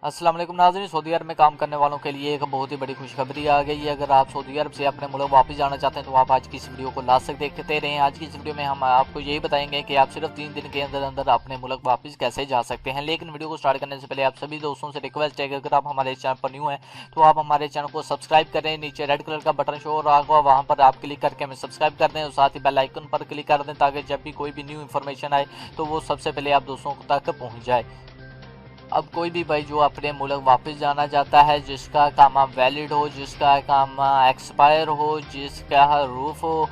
अस्सलाम वालेकुम नाज़रीन। सऊदी अरब में काम करने वालों के लिए एक बहुत ही बड़ी खुशखबरी आ गई है। अगर आप सऊदी अरब से अपने मुल्क वापस जाना चाहते हैं तो आप आज की इस वीडियो को लास्ट तक देखते रहें। आज की इस वीडियो में हम आपको यही बताएंगे कि आप सिर्फ 3 दिन के अंदर अंदर अपने मुल्क वापस कैसे जा सकते हैं। लेकिन वीडियो को स्टार्ट करने से पहले आप सभी दोस्तों से रिक्वेस्ट है कि अगर आप हमारे चैनल पर न्यू हैं तो आप हमारे चैनल को सब्सक्राइब करें। नीचे रेड कलर का बटन शो हो रहा होगा, वहाँ पर आप क्लिक करके हमें सब्सक्राइब कर दें और साथ ही बेल आइकन पर क्लिक कर दें ताकि जब भी कोई भी न्यू इन्फॉर्मेशन आए तो वो सबसे पहले आप दोस्तों तक पहुँच जाए। अब कोई भी भाई जो अपने मुल्क वापस जाना चाहता है, जिसका कामा वैलिड हो, जिसका कामा एक्सपायर हो, जिसका रूफ हो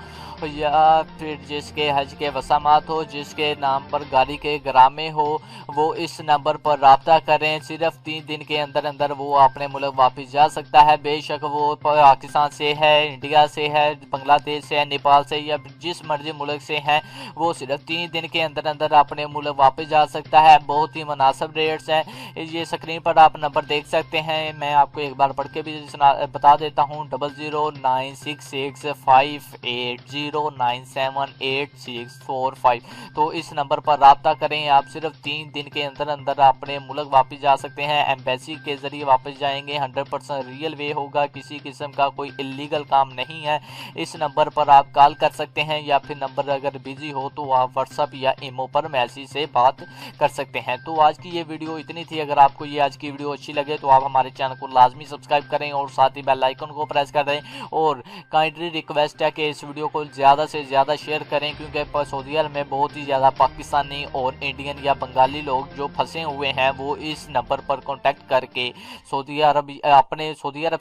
या फिर जिसके हज के वसामात हो, जिसके नाम पर गाड़ी के ग्रामे हो, वो इस नंबर पर राब्ता करें। सिर्फ 3 दिन के अंदर अंदर वो अपने मुल्क वापस जा सकता है। बेशक वो पाकिस्तान से है, इंडिया से है, बांग्लादेश से है, नेपाल से या जिस मर्जी मुल्क से हैं, वो सिर्फ 3 दिन के अंदर अंदर अपने मुल्क वापस जा सकता है। बहुत ही मुनासिब रेट्स हैं। ये स्क्रीन पर आप नंबर देख सकते हैं, मैं आपको एक बार पढ़ के भी बता देता हूँ। 00966580978645। तो इस नंबर पर राब्ता करें। आप सिर्फ 3 दिन के अंदर अंदर अपने मुल्क वापस जा सकते हैं। एम्बेसी के जरिए वापस जाएंगे। 100% रियल वे होगा, किसी किस्म का कोई इलीगल काम नहीं है। इस नंबर पर आप कॉल कर सकते हैं या फिर नंबर अगर बिजी हो तो आप व्हाट्सएप या ईमो पर मैसेज से बात कर सकते हैं। तो आज की ये वीडियो इतनी थी। अगर आपको ये आज की वीडियो अच्छी लगे तो आप हमारे चैनल को लाजमी सब्सक्राइब करें और साथ ही बेल आइकन को प्रेस कर दें। और काइंडली रिक्वेस्ट है कि इस वीडियो को ज़्यादा से ज़्यादा शेयर करें, क्योंकि सऊदी अरब में बहुत ही ज़्यादा पाकिस्तानी और इंडियन या बंगाली लोग जो फंसे हुए हैं वो इस नंबर पर कॉन्टैक्ट करके सऊदी अरब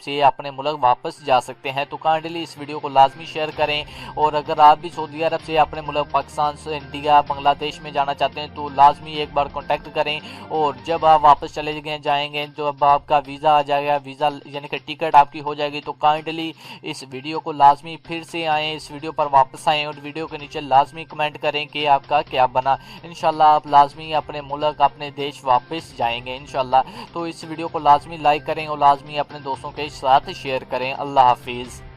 से अपने मुल्क वापस जा सकते हैं। तो काइंडली इस वीडियो को लाजमी शेयर करें। और अगर आप भी सऊदी अरब से अपने मुल्क पाकिस्तान से इंडिया बांग्लादेश में जाना चाहते हैं तो लाजमी एक बार कॉन्टैक्ट करें। और जब आप वापस चले जाएंगे तो अब आपका वीज़ा आ जाएगा, वीज़ा यानी कि टिकट आपकी हो जाएगी। तो काइंडली इस वीडियो को लाजमी फिर से आएँ, इस वीडियो पर वापस आएँ और वीडियो के नीचे लाजमी कमेंट करें कि आपका क्या बना। इंशाल्लाह आप लाजमी अपने मुल्क अपने देश वापस जाएंगे इंशाल्लाह। तो इस वीडियो को लाजमी लाइक करें और लाजमी अपने दोस्तों के साथ शेयर करें। अल्लाह हाफिज़।